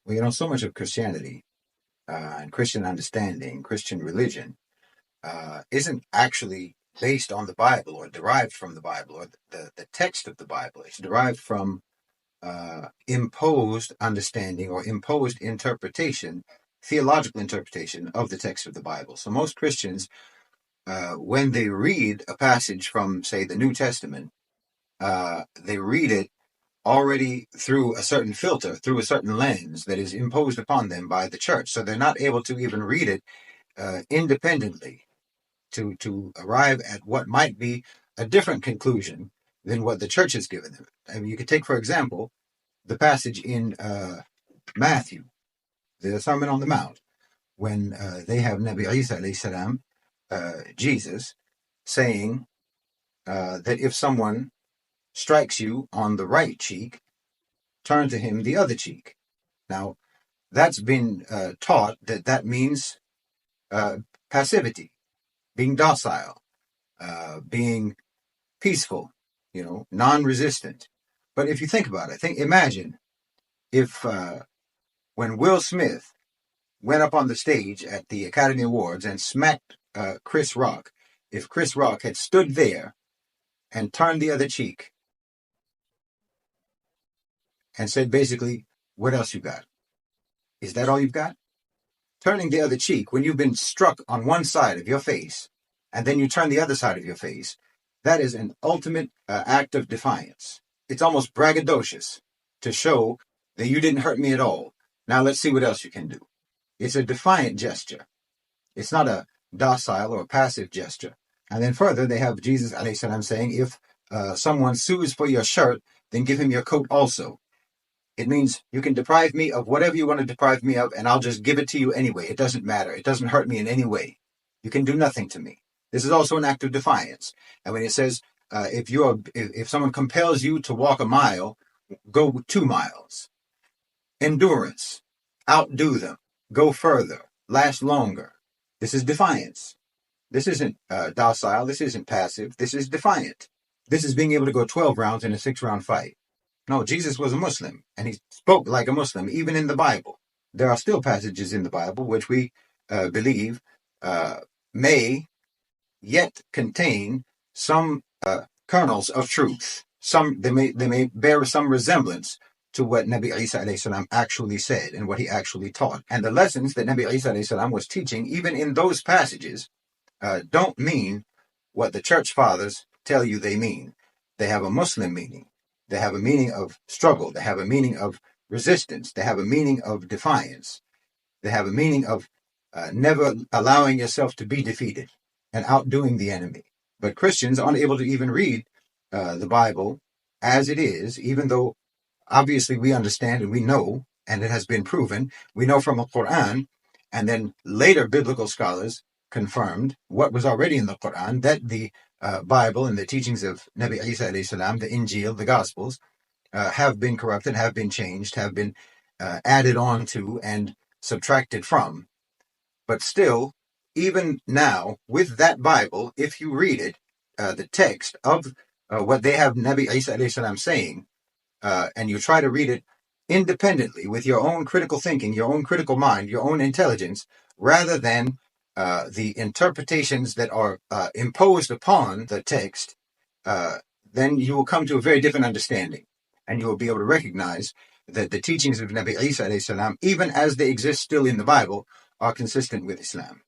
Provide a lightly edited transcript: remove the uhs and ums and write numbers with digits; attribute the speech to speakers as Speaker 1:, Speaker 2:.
Speaker 1: Well, so much of Christianity and Christian understanding, Christian religion, isn't actually based on the Bible or derived from the Bible or the text of the Bible. It's derived from imposed understanding or imposed interpretation, theological interpretation of the text of the Bible. So most Christians, when they read a passage from, say, the New Testament, they read it already through a certain filter, through a certain lens that is imposed upon them by the church. So they're not able to even read it independently to arrive at what might be a different conclusion than what the church has given them. I mean, you could take, for example, the passage in Matthew, the Sermon on the Mount, when they have Nabi Isa alayhi salam, Jesus, saying that if someone strikes you on the right cheek, turn to him the other cheek. Now, that's been taught that means passivity, being docile, being peaceful, non-resistant. But if you think about it, imagine if when Will Smith went up on the stage at the Academy Awards and smacked Chris Rock, if Chris Rock had stood there and turned the other cheek and said basically, what else you got? Is that all you've got? Turning the other cheek when you've been struck on one side of your face and then you turn the other side of your face, that is an ultimate act of defiance. It's almost braggadocious to show that you didn't hurt me at all. Now let's see what else you can do. It's a defiant gesture. It's not a docile or passive gesture. And then further, they have Jesus alayhi salam saying, if someone sues for your shirt, then give him your coat also. It means you can deprive me of whatever you want to deprive me of, and I'll just give it to you anyway. It doesn't matter. It doesn't hurt me in any way. You can do nothing to me. This is also an act of defiance. And when it says, if someone compels you to walk a mile, go 2 miles. Endurance. Outdo them. Go further. Last longer. This is defiance. This isn't docile. This isn't passive. This is defiant. This is being able to go 12 rounds in a 6-round fight. No, Jesus was a Muslim, and he spoke like a Muslim, even in the Bible. There are still passages in the Bible which we believe may yet contain some kernels of truth. They may bear some resemblance to what Nabi Isa alayhi salam actually said and what he actually taught. And the lessons that Nabi Isa alayhi salam was teaching, even in those passages, don't mean what the church fathers tell you they mean. They have a Muslim meaning. They have a meaning of struggle. They have a meaning of resistance. They have a meaning of defiance. They have a meaning of never allowing yourself to be defeated and outdoing the enemy. But Christians aren't able to even read the Bible as it is, even though obviously we understand and we know, and it has been proven, we know from the Quran, and then later biblical scholars confirmed what was already in the Quran, that the Bible and the teachings of Nabi Isa alayhi salam, the Injil, the Gospels, have been corrupted, have been changed, have been added on to and subtracted from. But still, even now, with that Bible, if you read it, the text of what they have Nabi Isa alayhi salam saying, and you try to read it independently with your own critical thinking, your own critical mind, your own intelligence, rather than the interpretations that are imposed upon the text, then you will come to a very different understanding. And you will be able to recognize that the teachings of Nabi Isa alayhi salam, even as they exist still in the Bible, are consistent with Islam.